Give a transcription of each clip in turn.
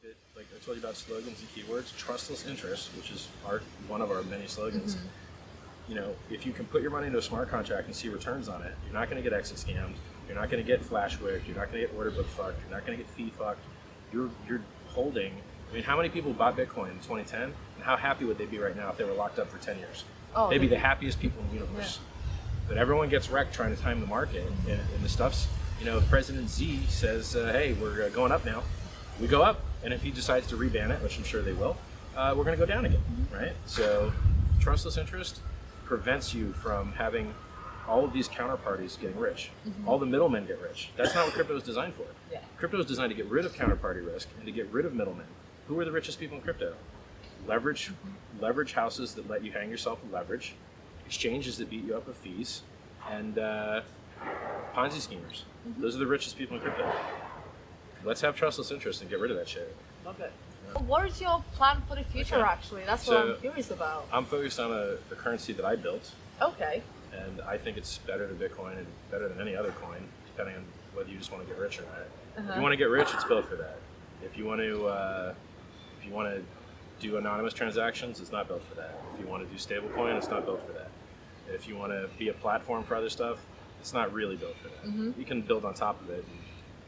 that, like I told you about slogans and keywords, trustless interest, which is one of our many slogans. You know, if you can put your money into a smart contract and see returns on it, you're not going to get exit scammed. You're not going to get flash wicked. You're not going to get order book fucked. You're not going to get fee fucked. You're holding. I mean, how many people bought Bitcoin in 2010, and how happy would they be right now if they were locked up for 10 years? Oh, they'd be the happiest people in the universe. Yeah. But everyone gets wrecked trying to time the market, and the stuff's, you know, if President Z says, hey, we're going up now, we go up. And if he decides to reban it, which I'm sure they will, we're going to go down again, right? So trustless interest prevents you from having all of these counterparties getting rich. All the middlemen get rich. That's not what crypto is designed for. Yeah. Crypto is designed to get rid of counterparty risk and to get rid of middlemen. Who are the richest people in crypto? Leverage houses that let you hang yourself with leverage, exchanges that beat you up with fees, and Ponzi schemers. Those are the richest people in crypto. Let's have trustless interest and get rid of that shit. Love it. Yeah. What is your plan for the future, actually? That's what I'm curious about. I'm focused on a currency that I built. Okay. And I think it's better than Bitcoin and better than any other coin, depending on whether you just want to get rich or not. If you want to get rich, it's built for that. If you want to do anonymous transactions, it's not built for that. If you want to do stablecoin, it's not built for that. If you want to be a platform for other stuff, it's not really built for that. You can build on top of it and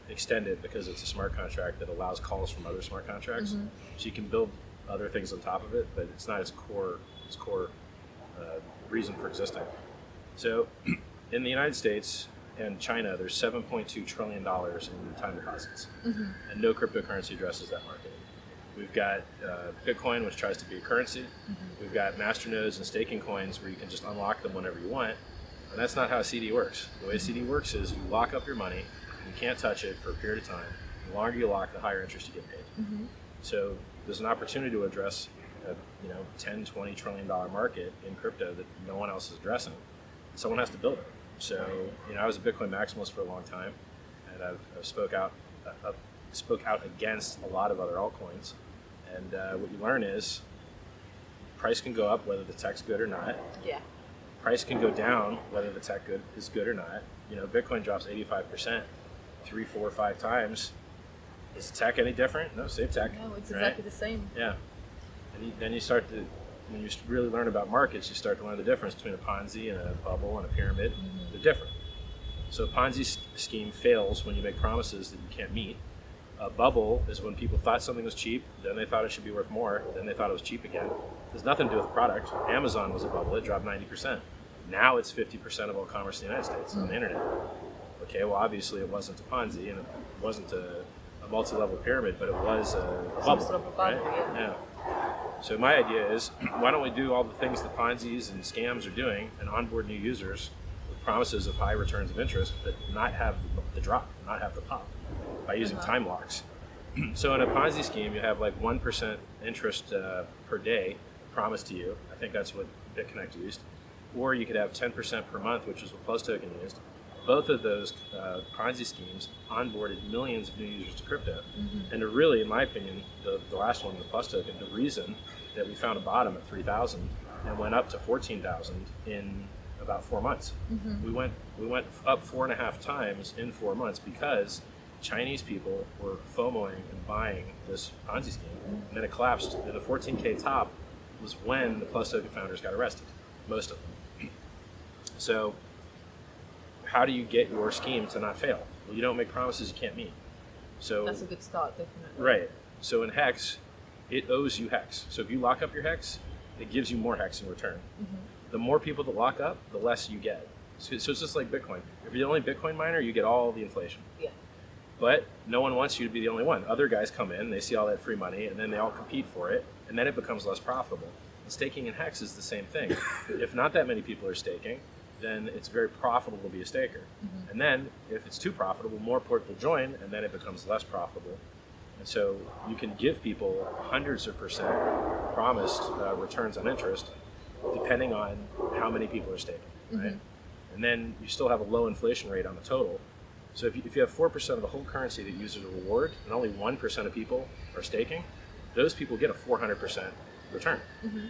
extend it because it's a smart contract that allows calls from other smart contracts. So you can build other things on top of it, but it's not its core reason for existing. So in the United States and China, there's $7.2 trillion in time deposits, and no cryptocurrency addresses that market. We've got Bitcoin, which tries to be a currency. We've got masternodes and staking coins where you can just unlock them whenever you want, and that's not how a CD works. The way a CD works is you lock up your money, you can't touch it for a period of time. The longer you lock, the higher interest you get paid. So there's an opportunity to address a $10, $20 trillion market in crypto that no one else is addressing. Someone has to build it. So, I was a Bitcoin maximalist for a long time, and I've spoke out against a lot of other altcoins. And what you learn is price can go up whether the tech's good or not. Yeah. Price can go down whether the tech is good or not. Bitcoin drops 85%, 3, 4, 5 times. Is tech any different? No, same tech. No, it's exactly the same. Yeah. And then you start to, when you really learn about markets, you start to learn the difference between a Ponzi and a bubble and a pyramid. They're different. So a Ponzi scheme fails when you make promises that you can't meet. A bubble is when people thought something was cheap, then they thought it should be worth more, then they thought it was cheap again. It has nothing to do with the product. Amazon was a bubble, it dropped 90%. Now it's 50% of all commerce in the United States on the internet. Okay, well obviously it wasn't a Ponzi and it wasn't a multi-level pyramid, but it was a bubble, sort of a bubble, right? Yeah. So my idea is, why don't we do all the things that Ponzi's and scams are doing and onboard new users with promises of high returns of interest, but not have the drop, not have the pop, by using time locks. So in a Ponzi scheme, you have like 1% interest per day promised to you. I think that's what BitConnect used. Or you could have 10% per month, which is what Plus Token used. Both of those Ponzi schemes onboarded millions of new users to crypto. And really, in my opinion, the last one, the Plus Token, the reason that we found a bottom at 3,000 and went up to 14,000 in about 4 months. We went up 4.5 times in 4 months because Chinese people were FOMOing and buying this Ponzi scheme. And then it collapsed. And the 14K top was when the Plus Token founders got arrested, most of them. So how do you get your scheme to not fail? Well, you don't make promises you can't meet. So that's a good start, definitely. Right. So in HEX, it owes you HEX. So if you lock up your HEX, it gives you more HEX in return. The more people that lock up, the less you get. So it's just like Bitcoin. If you're the only Bitcoin miner, you get all the inflation. Yeah. But no one wants you to be the only one. Other guys come in, they see all that free money, and then they all compete for it, and then it becomes less profitable. And staking in HEX is the same thing. If not that many people are staking, then it's very profitable to be a staker. And then if it's too profitable, more people join, and then it becomes less profitable. And so you can give people hundreds of percent promised returns on interest, depending on how many people are staking, right? And then you still have a low inflation rate on the total. So if you have 4% of the whole currency that uses a reward, and only 1% of people are staking, those people get a 400% return.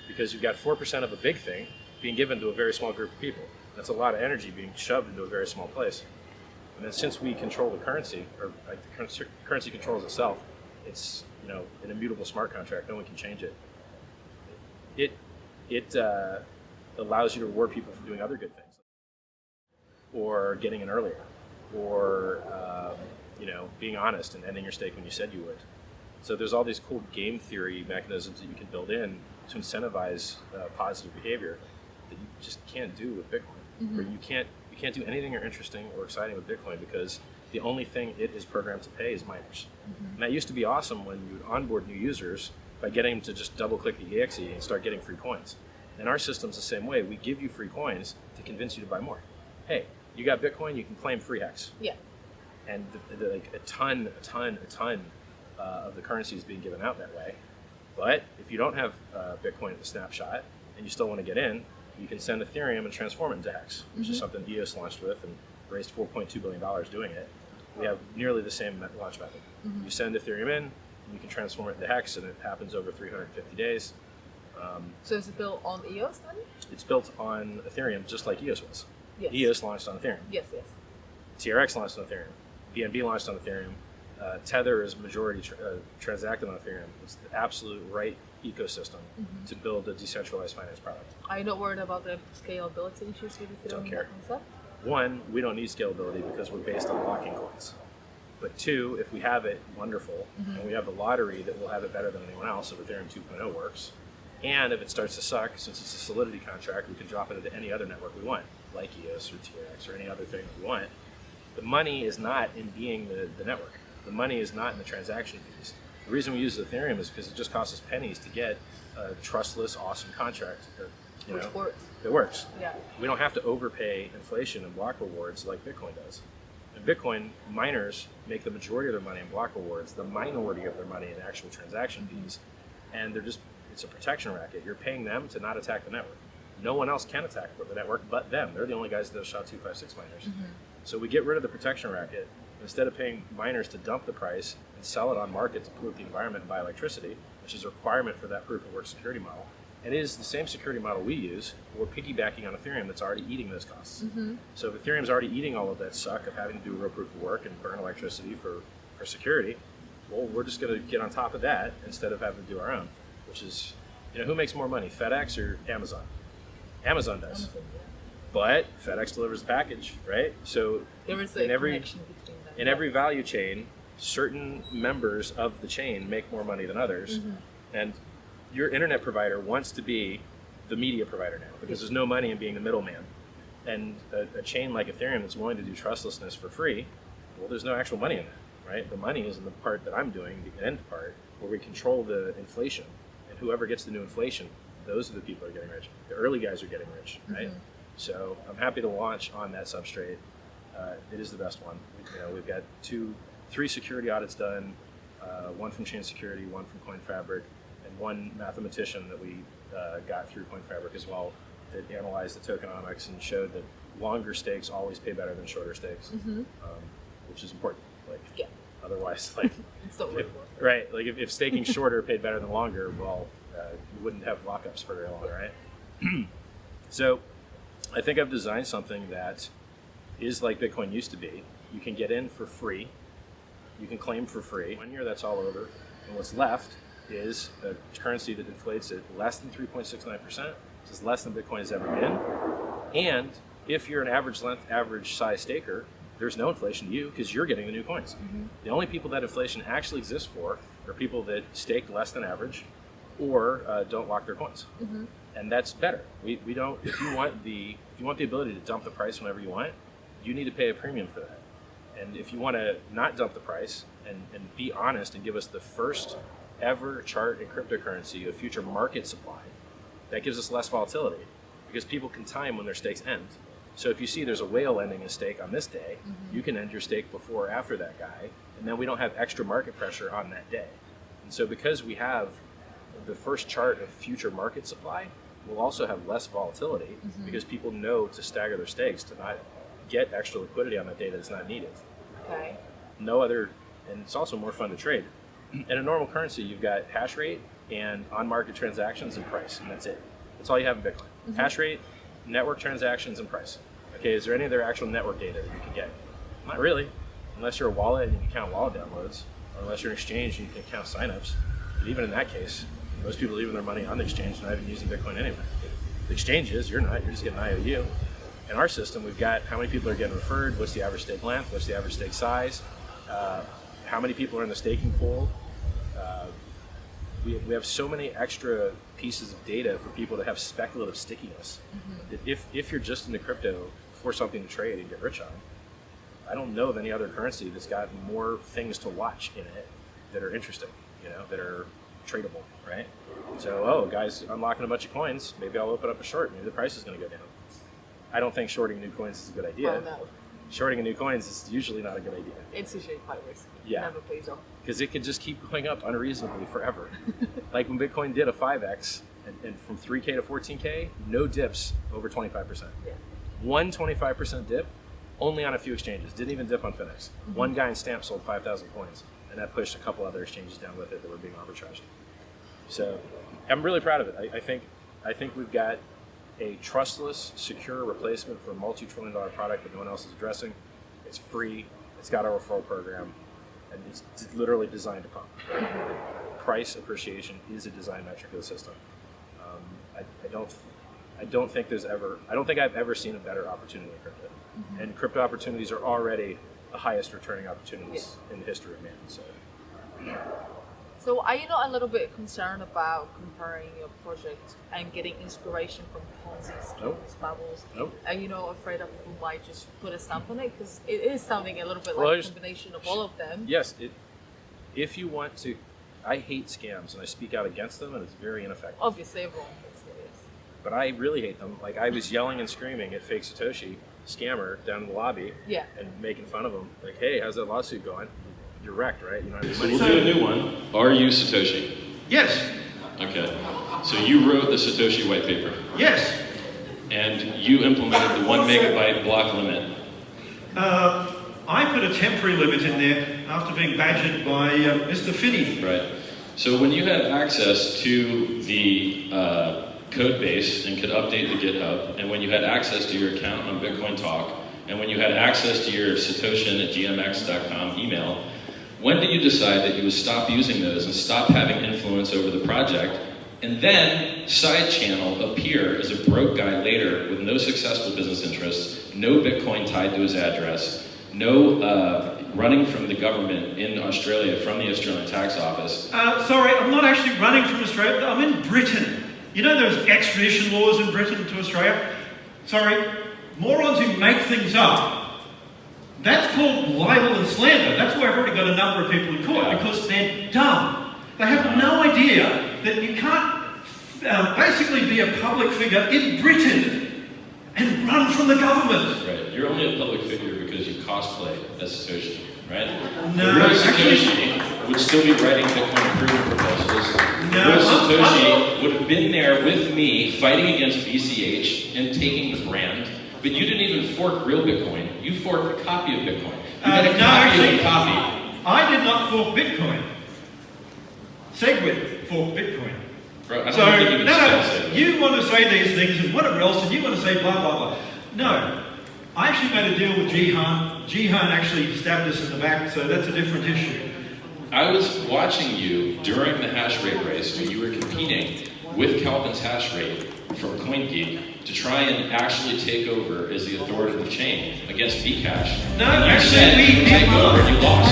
Because you've got 4% of a big thing being given to a very small group of people. That's a lot of energy being shoved into a very small place. And then since we control the currency, or the currency controls itself, it's an immutable smart contract. No one can change it. It allows you to reward people for doing other good things, or getting in earlier, or being honest and ending your stake when you said you would. So there's all these cool game theory mechanisms that you can build in to incentivize positive behavior that you just can't do with Bitcoin. Where you can't do anything interesting or exciting with Bitcoin because the only thing it is programmed to pay is miners. And that used to be awesome when you would onboard new users by getting them to just double-click the EXE and start getting free coins. And our system's the same way. We give you free coins to convince you to buy more. Hey, you got Bitcoin, you can claim free HEX. Yeah. And like a ton of the currency is being given out that way. But if you don't have Bitcoin at the snapshot and you still want to get in, you can send Ethereum and transform it into HEX, which is something EOS launched with and raised $4.2 billion doing it. We have nearly the same launch method. You send Ethereum in, and you can transform it into HEX, and it happens over 350 days. So is it built on EOS then? It's built on Ethereum just like EOS was. Yes. EOS launched on Ethereum. Yes. TRX launched on Ethereum. BNB launched on Ethereum. Tether is majority transacted on Ethereum. It's the absolute right ecosystem to build a decentralized finance product. Are you not worried about the scalability issues with Ethereum? Don't care. Concept? One, we don't need scalability because we're based on locking coins. But two, if we have it, wonderful. And we have the lottery that will have it better than anyone else if Ethereum 2.0 works. And if it starts to suck, since it's a Solidity contract, we can drop it into any other network we want, like EOS or TRX or any other thing that we want. The money is not in being the network. The money is not in the transaction fees. The reason we use Ethereum is because it just costs us pennies to get a trustless, awesome contract. Which works. It works. Yeah. We don't have to overpay inflation and block rewards like Bitcoin does. In Bitcoin, miners make the majority of their money in block rewards, the minority of their money in actual transaction fees, and it's a protection racket. You're paying them to not attack the network. No one else can attack the network but them. They're the only guys that have SHA-256 miners. So we get rid of the protection racket. Instead of paying miners to dump the price and sell it on market to pollute the environment and buy electricity, which is a requirement for that proof of work security model, it is the same security model we use. We're piggybacking on Ethereum that's already eating those costs. So if Ethereum's already eating all of that suck of having to do real proof of work and burn electricity for security, well, we're just going to get on top of that instead of having to do our own, which is, who makes more money, FedEx or Amazon? Amazon does. But FedEx delivers the package, right? So there is a connection between them. In every value chain, certain members of the chain make more money than others. And your internet provider wants to be the media provider now because there's no money in being the middleman. And a chain like Ethereum that's willing to do trustlessness for free, well, there's no actual money in that, right? The money is in the part that I'm doing, the end part, where we control the inflation. And whoever gets the new inflation, those are the people who are getting rich. The early guys are getting rich, right? So I'm happy to launch on that substrate. It is the best one. We've got 3 security audits done, one from Chain Security, one from CoinFabric, and one mathematician that we got through CoinFabric as well that analyzed the tokenomics and showed that longer stakes always pay better than shorter stakes, which is important. Otherwise, it's not worth it. Right? If staking shorter paid better than longer, well, you wouldn't have lockups for very long, right? So I think I've designed something that is like Bitcoin used to be. You can get in for free. You can claim for free. 1 year, that's all over. And what's left is a currency that inflates at less than 3.69%, which is less than Bitcoin has ever been. And if you're an average size staker, there's no inflation to you because you're getting the new coins. The only people that inflation actually exists for are people that stake less than average or don't lock their coins. And that's better. We don't. If you want the ability to dump the price whenever you want, you need to pay a premium for that. And if you want to not dump the price and be honest and give us the first ever chart in cryptocurrency of future market supply, that gives us less volatility because people can time when their stakes end. So if you see there's a whale ending a stake on this day, you can end your stake before or after that guy, and then we don't have extra market pressure on that day. And so because we have the first chart of future market supply, we'll also have less volatility because people know to stagger their stakes to not get extra liquidity on that day that it's not needed. Okay. No other, and it's also more fun to trade. In a normal currency, you've got hash rate and on-market transactions and price, and that's it. That's all you have in Bitcoin. Hash rate, network transactions, and price. Okay, is there any other actual network data that you can get? Not really, unless you're a wallet and you can count wallet downloads, unless you're an exchange and you can count signups. But even in that case, most people leaving their money on the exchange and not even using Bitcoin anyway. The exchange is, you're not, you're just getting an IOU. In our system, we've got how many people are getting referred, what's the average stake length, what's the average stake size, how many people are in the staking pool. We have so many extra pieces of data for people to have speculative stickiness. If you're just into crypto for something to trade and get rich on, I don't know of any other currency that's got more things to watch in it that are interesting, that are tradable, right? So, oh, guys, unlocking a bunch of coins, maybe I'll open up a short, maybe the price is going to go down. I don't think shorting new coins is a good idea. Oh, no. Shorting a new coins is usually not a good idea. It's usually quite risky. Yeah. Never pays off. Because it could just keep going up unreasonably forever. Like when Bitcoin did a 5x, and from 3K to 14K, no dips over 25%. Yeah. One 25% dip, only on a few exchanges. Didn't even dip on Finex. One guy in Stamp sold 5,000 coins, and that pushed a couple other exchanges down with it that were being arbitraged. So I'm really proud of it. I think we've got a trustless, secure replacement for a multi-trillion-dollar product that no one else is addressing. It's free. It's got a referral program, and it's literally designed to pump. Price appreciation is a design metric of the system. I don't think I've ever seen a better opportunity in crypto. And crypto opportunities are already the highest returning opportunities in the history of man. So are you not a little bit concerned about comparing your project and getting inspiration from Ponzi schemes, bubbles? Nope. Are you not afraid that people might just put a stamp on it? Because it is sounding a little bit like a combination of all of them. Yes. If you want to, I hate scams and I speak out against them, and it's very ineffective. Obviously, everyone thinks it is. But I really hate them. Like, I was yelling and screaming at fake Satoshi scammer down in the lobby, and making fun of him. Like, hey, how's that lawsuit going? You're wrecked, right? You know what I mean? So we'll do a new one. Are you Satoshi? Yes. Okay. So you wrote the Satoshi white paper. Yes. And you implemented the 1 megabyte block limit. I put a temporary limit in there after being badgered by Mr. Finney. Right. So when you had access to the code base and could update the GitHub, and when you had access to your account on Bitcoin Talk, and when you had access to your satoshin@gmx.com email, when did you decide that you would stop using those and stop having influence over the project, and then side channel appear as a broke guy later with no successful business interests, no Bitcoin tied to his address, no running from the government in Australia from the Australian tax office? Sorry, I'm not actually running from Australia. I'm in Britain. You know there's extradition laws in Britain to Australia? Sorry, morons who make things up. That's called libel and slander. That's why I've already got a number of people in court, because they're dumb. They have no idea that you can't basically be a public figure in Britain and run from the government. Right. You're only a public figure because you cosplay as Satoshi, right? No, the real Satoshi would still be writing Bitcoin improvement proposals. No, the real Satoshi would have been there with me fighting against BCH and taking the brand. But you didn't even fork real Bitcoin. You forked a copy of Bitcoin. You had a copy of a copy. I did not fork Bitcoin. Segwit forked Bitcoin. Bro, I don't think you can say you want to say these things and whatever else, and you want to say blah, blah, blah. No. I actually made a deal with Jihan. Jihan actually stabbed us in the back, so that's a different issue. I was watching you during the hash rate race when you were competing with Calvin's hash rate from CoinGeek to try and actually take over as the authoritative chain against Bcash. No, and you actually, said we you take over and you lost.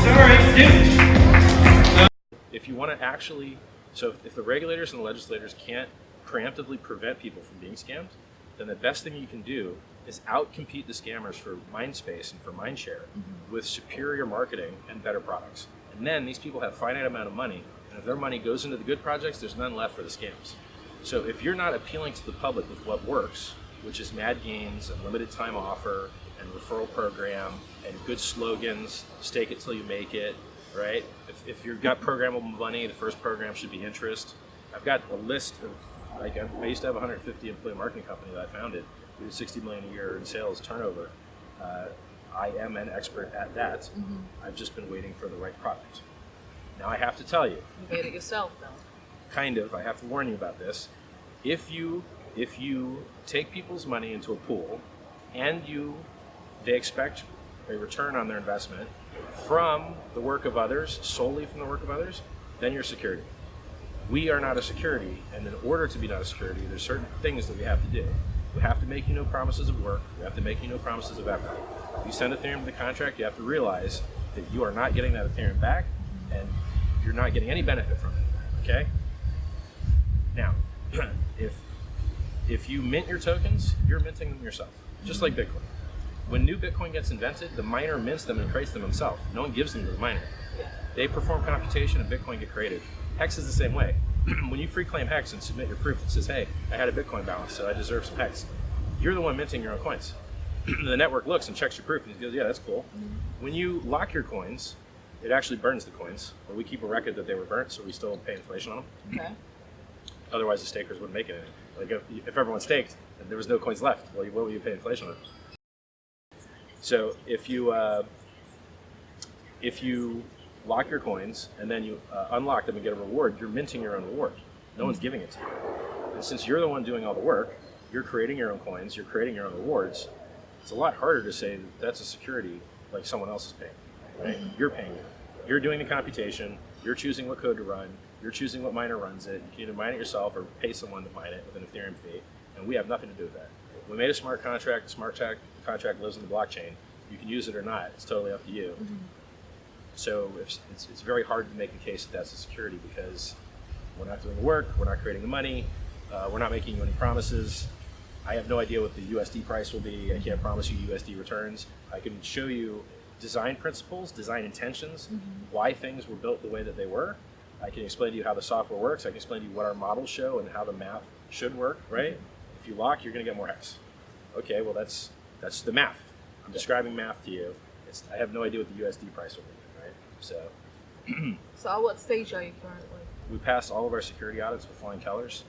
Sorry, didn't. If you want to actually, so if the regulators and the legislators can't preemptively prevent people from being scammed, then the best thing you can do is outcompete the scammers for mind space and for mind share with superior marketing and better products. And then these people have a finite amount of money, and if their money goes into the good projects, there's none left for the scams. So if you're not appealing to the public with what works, which is mad gains and limited time offer and referral program and good slogans, stake it till you make it, right? If you've got programmable money, the first program should be interest. I've got a list of, like, I used to have a 150 employee marketing company that I founded. We did 60 million a year in sales turnover. I am an expert at that. I've just been waiting for the right product. Now I have to tell you. You made it yourself, though. Kind of. I have to warn you about this. If you take people's money into a pool and they expect a return on their investment, from the work of others, solely from the work of others, then you're security. We are not a security, and in order to be not a security, there's certain things that we have to do. We have to make you no promises of work. We have to make you no promises of effort. If you send Ethereum to the contract, you have to realize that you are not getting that Ethereum back, and you're not getting any benefit from it, okay? Now, if you mint your tokens, you're minting them yourself, just like Bitcoin. When new Bitcoin gets invented, the miner mints them and creates them himself. No one gives them to the miner. They perform computation and Bitcoin get created. Hex is the same way. When you free claim Hex and submit your proof that says, hey, I had a Bitcoin balance, so I deserve some Hex, you're the one minting your own coins. The network looks and checks your proof and goes, yeah, that's cool. When you lock your coins, it actually burns the coins, but we keep a record that they were burnt, so we still pay inflation on them. Okay. Otherwise, the stakers wouldn't make it. Like if everyone staked and there was no coins left, well, what would you pay inflation on? So if you lock your coins and then you unlock them and get a reward, you're minting your own reward. No one's giving it to you. And since you're the one doing all the work, you're creating your own coins, you're creating your own rewards. It's a lot harder to say that that's a security like someone else is paying. Right? You're paying it. You're doing the computation. You're choosing what code to run. You're choosing what miner runs it. You can either mine it yourself or pay someone to mine it with an Ethereum fee. And we have nothing to do with that. We made a smart contract. The smart contract lives in the blockchain. You can use it or not. It's totally up to you. So it's very hard to make the case that that's a security because we're not doing the work. We're not creating the money. We're not making you any promises. I have no idea what the USD price will be. I can't promise you USD returns. I can show you design principles, design intentions, why things were built the way that they were. I can explain to you how the software works. I can explain to you what our models show and how the math should work, right? If you lock, you're going to get more Hex. Okay, well, that's the math. I'm describing math to you. I have no idea what the USD price will be, right? So at what stage are you currently? we passed all of our security audits with flying colors.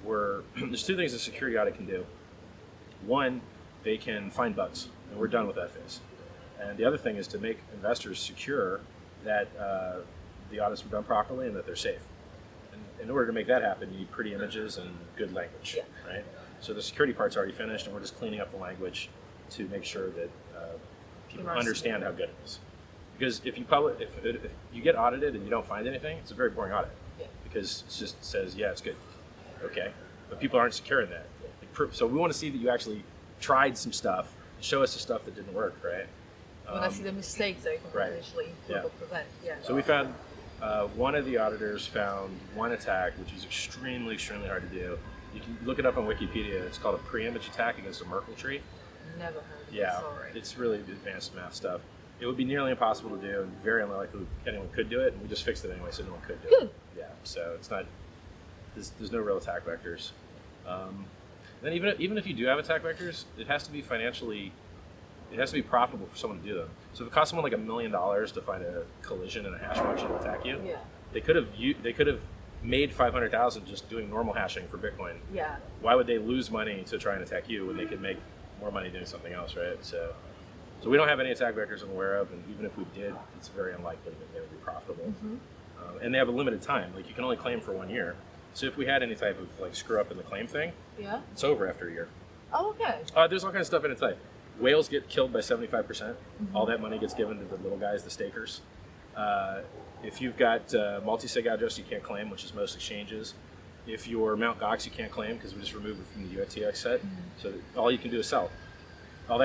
There's two things a security audit can do. One, they can find bugs, and we're done with that phase. And the other thing is to make investors secure that the audits were done properly and that they're safe. And in order to make that happen, you need pretty images and good language, right? So the security part's already finished, and we're just cleaning up the language to make sure that people understand how good it is. Because if you get audited and you don't find anything, it's a very boring audit. Because it just says, yeah, it's good. Okay. But people aren't secure in that. So we want to see that you actually tried some stuff, show us the stuff that didn't work, right? When I see the mistakes that you can potentially prevent. So we found one of the auditors found one attack, which was extremely, extremely hard to do. You can look it up on Wikipedia. It's called a pre-image attack against a Merkle tree. Never heard of it. Yeah, it's really advanced math stuff. It would be nearly impossible to do, and very unlikely anyone could do it, and we just fixed it anyway, so no one could do it. Yeah, so it's not, there's no real attack vectors. Then even if you do have attack vectors, it has to be profitable for someone to do them. So if it costs someone like $1 million to find a collision in a hash function and attack you, they could have made 500,000 just doing normal hashing for Bitcoin. Yeah. Why would they lose money to try and attack you when they could make more money doing something else, right? So we don't have any attack vectors I'm aware of, and even if we did, it's very unlikely that they would be profitable. And they have a limited time. Like, you can only claim for 1 year. So if we had any type of like screw up in the claim thing, it's over after a year. Oh, okay. There's all kinds of stuff in it. Like, whales get killed by 75%. All that money gets given to the little guys, the stakers. If you've got multi-sig address, you can't claim, which is most exchanges. If you're Mt. Gox, you can't claim because we just removed it from the UTX set. So all you can do is sell.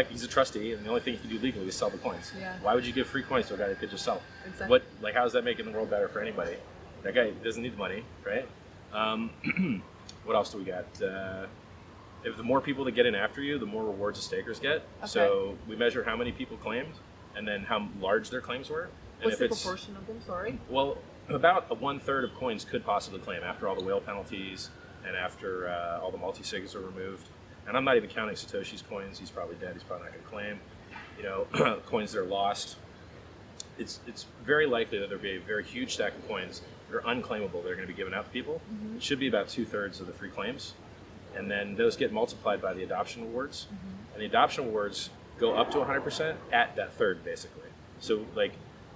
He's a trustee, and the only thing he can do legally is sell the coins. Why would you give free coins to a guy that could just sell? Exactly. How is that making the world better for anybody? That guy doesn't need the money, right? What else do we got? If the more people that get in after you, the more rewards the stakers get. So we measure how many people claimed, and then how large their claims were. And what's the proportion of them? Sorry. Well, about 1/3 of coins could possibly claim after all the whale penalties and after all the multi-sigs are removed. And I'm not even counting Satoshi's coins. He's probably dead. He's probably not going to claim. Coins that are lost. It's very likely that there'll be a very huge stack of coins that are unclaimable that are going to be given out to people. It should be about 2/3 of the free claims. And then those get multiplied by the adoption rewards. And the adoption rewards go up to 100% at that third, basically. So,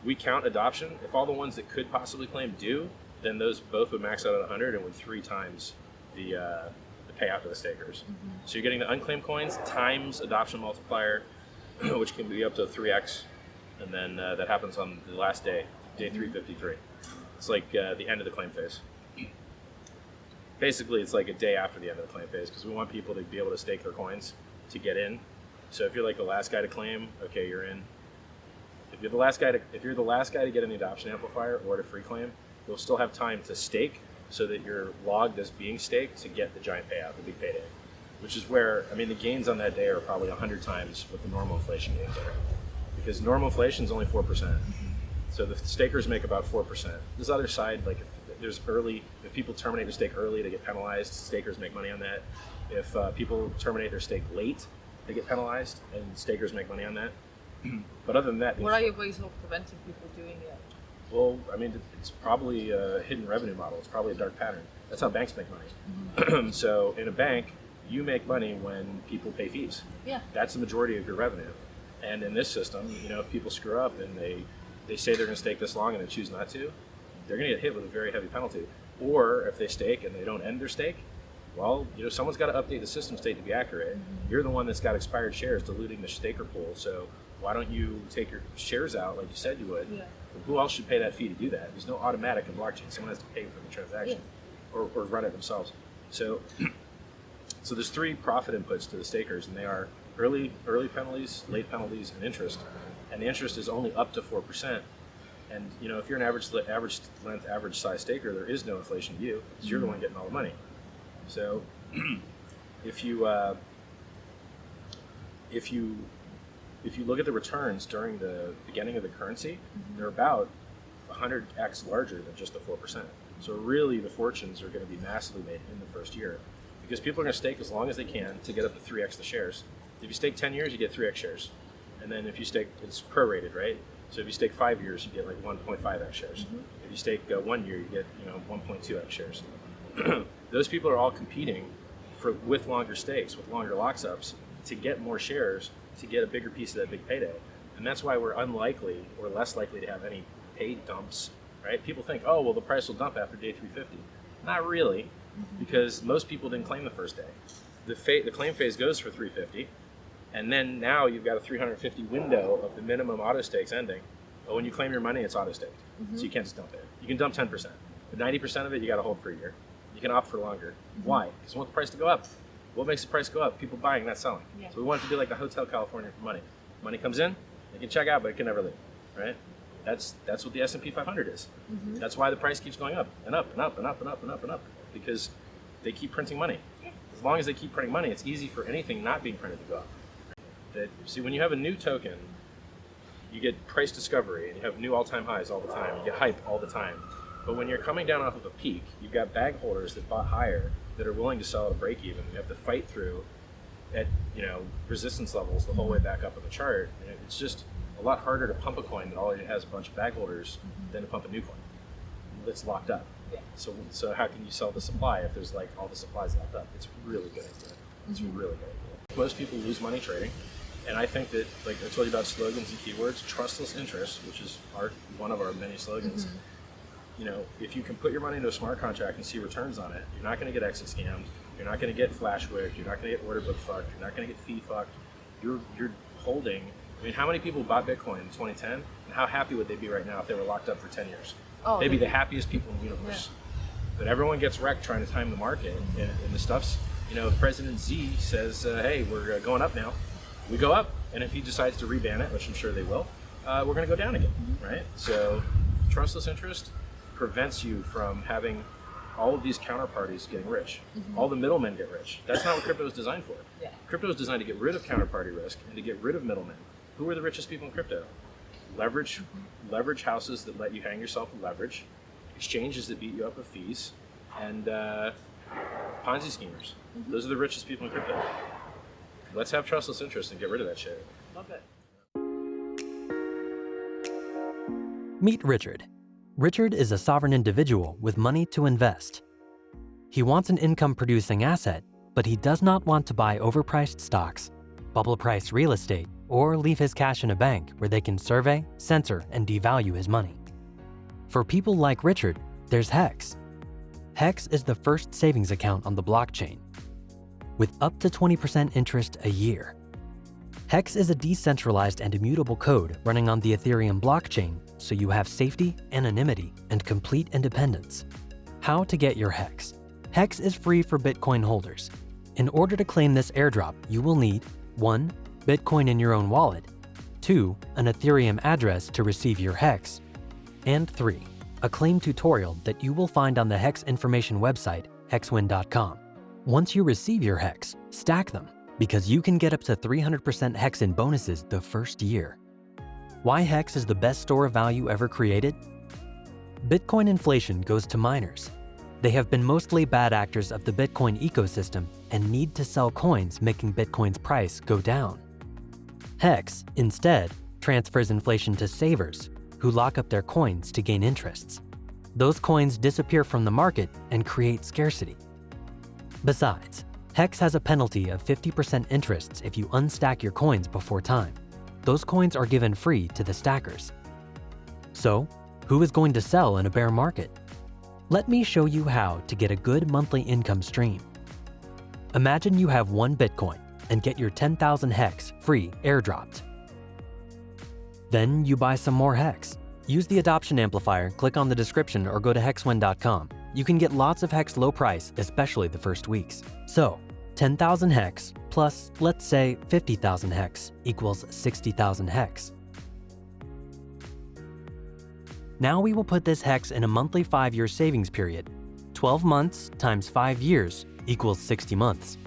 we count adoption. If all the ones that could possibly claim do, then those both would max out at 100 and would 3 times the payout to the stakers. So you're getting the unclaimed coins times adoption multiplier, which can be up to 3x. and then that happens on the last day, day 353. It's like the end of the claim phase. Basically, it's like a day after the end of the claim phase because we want people to be able to stake their coins to get in. So if you're like the last guy to claim, okay, you're in. If you're the last guy to get in the adoption amplifier or to free claim, you'll still have time to stake so that you're logged as being staked to get the giant payout, the big payday. Which is where, I mean, the gains on that day are probably 100 times what the normal inflation gains are. Because normal inflation is only 4%. So the stakers make about 4%. This other side, like if people terminate their stake early, they get penalized. Stakers make money on that. If people terminate their stake late, they get penalized, and stakers make money on that. But other than that, what are your ways of preventing people doing it? Well, I mean, it's probably a hidden revenue model. It's probably a dark pattern. That's how banks make money. So in a bank, you make money when people pay fees. Yeah. That's the majority of your revenue. And in this system, if people screw up and they say they're going to stake this long and they choose not to, they're going to get hit with a very heavy penalty. Or if they stake and they don't end their stake, well, someone's got to update the system state to be accurate. You're the one that's got expired shares diluting the staker pool. So why don't you take your shares out like you said you would? Yeah. Who else should pay that fee to do that? There's no automatic in blockchain. Someone has to pay for the transaction or run it themselves. So there's 3 profit inputs to the stakers, and they are early penalties, late penalties, and interest. And the interest is only up to 4%. And if you're an average length, average size staker, there is no inflation to you because you're the one getting all the money. So if you look at the returns during the beginning of the currency, they're about 100x larger than just the 4%. So really, the fortunes are going to be massively made in the first year because people are going to stake as long as they can to get up to 3x the shares. If you stake 10 years, you get 3x shares. And then if you stake, it's prorated, right? So if you stake 5 years, you get like 1.5x shares. If you stake 1 year, you get 1.2x shares. Those people are all competing with longer stakes, with longer locks-ups, to get more shares, to get a bigger piece of that big payday. And that's why we're unlikely or less likely to have any paid dumps, right? People think, oh, well, the price will dump after day 350. Not really, because most people didn't claim the first day. The claim phase goes for 350, and then now you've got a 350 window of the minimum auto stakes ending. But when you claim your money, it's auto staked, so you can't just dump it. You can dump 10%, but 90% of it you got to hold for a year. You can opt for longer. Why? Because we want the price to go up. What makes the price go up? People buying, not selling. Yeah. So we want it to be like the Hotel California for money. Money comes in, it can check out, but it can never leave, right? That's what the S&P 500 is. That's why the price keeps going up and up and up and up and up and up and up, because they keep printing money. As long as they keep printing money, it's easy for anything not being printed to go up. See, when you have a new token, you get price discovery and you have new all-time highs all the time. You get hype all the time. But when you're coming down off of a peak, you've got bag holders that bought higher that are willing to sell at a break even. You have to fight through at resistance levels the whole way back up on the chart. And it's just a lot harder to pump a coin that already has a bunch of bag holders than to pump a new coin that's locked up. Yeah. So how can you sell the supply if there's like all the supplies locked up? It's really good idea. It's really good idea. Most people lose money trading. And I think that, like I told you about slogans and keywords, trustless interest, which is one of our many slogans. If you can put your money into a smart contract and see returns on it, you're not going to get exit scammed. You're not going to get flash wicked. You're not going to get order book fucked. You're not going to get fee fucked. You're holding. I mean, how many people bought Bitcoin in 2010? And how happy would they be right now if they were locked up for 10 years? Oh, they'd be the happiest people in the universe. Yeah. But everyone gets wrecked trying to time the market, and the stuff's. If President Z says, "Hey, we're going up now," we go up, and if he decides to reban it, which I'm sure they will, we're going to go down again, right? So, trustless interest prevents you from having all of these counterparties getting rich. All the middlemen get rich. That's not what crypto is designed for. Yeah. Crypto is designed to get rid of counterparty risk and to get rid of middlemen. Who are the richest people in crypto? Leverage houses that let you hang yourself with leverage, exchanges that beat you up with fees, and Ponzi schemers. Those are the richest people in crypto. Let's have trustless interest and get rid of that shit. Love it. Meet Richard. Richard is a sovereign individual with money to invest. He wants an income-producing asset, but he does not want to buy overpriced stocks, bubble-priced real estate, or leave his cash in a bank where they can survey, censor, and devalue his money. For people like Richard, there's HEX. HEX is the first savings account on the blockchain, with up to 20% interest a year. HEX is a decentralized and immutable code running on the Ethereum blockchain, so you have safety, anonymity, and complete independence. How to get your HEX? HEX is free for Bitcoin holders. In order to claim this airdrop, you will need 1. Bitcoin in your own wallet, 2. An Ethereum address to receive your HEX, and 3. A claim tutorial that you will find on the HEX information website, hexwin.com. Once you receive your HEX, stack them, because you can get up to 300% HEX in bonuses the first year. Why HEX is the best store of value ever created? Bitcoin inflation goes to miners. They have been mostly bad actors of the Bitcoin ecosystem and need to sell coins, making Bitcoin's price go down. HEX, instead, transfers inflation to savers, who lock up their coins to gain interests. Those coins disappear from the market and create scarcity. Besides, HEX has a penalty of 50% interests if you unstack your coins before time. Those coins are given free to the stackers. So, who is going to sell in a bear market? Let me show you how to get a good monthly income stream. Imagine you have 1 Bitcoin and get your 10,000 HEX free airdropped. Then you buy some more HEX. Use the adoption amplifier, click on the description, or go to hexwin.com. You can get lots of HEX low price, especially the first weeks. So, 10,000 HEX plus, let's say, 50,000 HEX equals 60,000 HEX. Now we will put this HEX in a monthly 5-year savings period. 12 months times 5 years equals 60 months.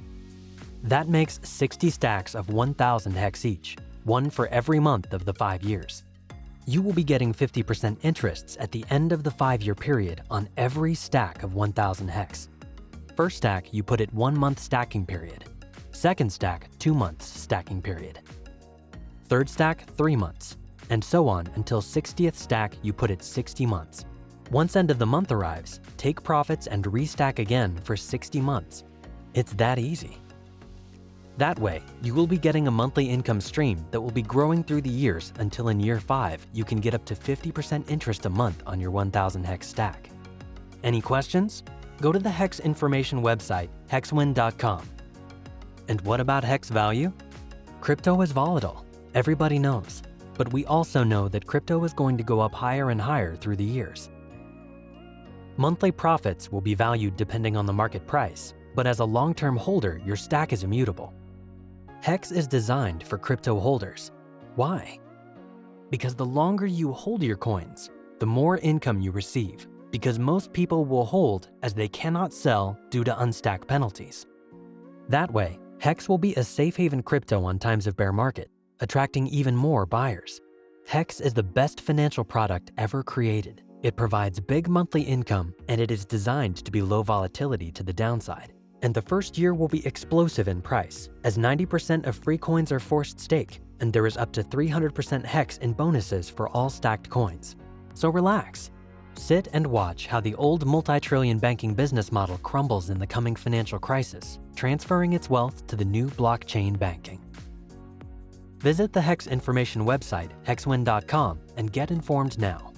That makes 60 stacks of 1,000 HEX each, 1 for every month of the 5 years. You will be getting 50% interests at the end of the 5-year period on every stack of 1,000 HEX. First stack, you put it 1 month stacking period. Second stack, 2 months stacking period. Third stack, 3 months. And so on until 60th stack, you put it 60 months. Once end of the month arrives, take profits and restack again for 60 months. It's that easy. That way, you will be getting a monthly income stream that will be growing through the years until in year 5, you can get up to 50% interest a month on your 1,000 HEX stack. Any questions? Go to the HEX information website, hexwin.com. And what about HEX value? Crypto is volatile, everybody knows. But we also know that crypto is going to go up higher and higher through the years. Monthly profits will be valued depending on the market price, but as a long-term holder, your stack is immutable. HEX is designed for crypto holders. Why? Because the longer you hold your coins, the more income you receive, because most people will hold as they cannot sell due to unstacked penalties. That way, HEX will be a safe haven crypto on times of bear market, attracting even more buyers. HEX is the best financial product ever created. It provides big monthly income, and it is designed to be low volatility to the downside. And the first year will be explosive in price, as 90% of free coins are forced stake, and there is up to 300% HEX in bonuses for all stacked coins. So relax. Sit and watch how the old multi-trillion banking business model crumbles in the coming financial crisis, transferring its wealth to the new blockchain banking. Visit the HEX information website, hexwin.com, and get informed now.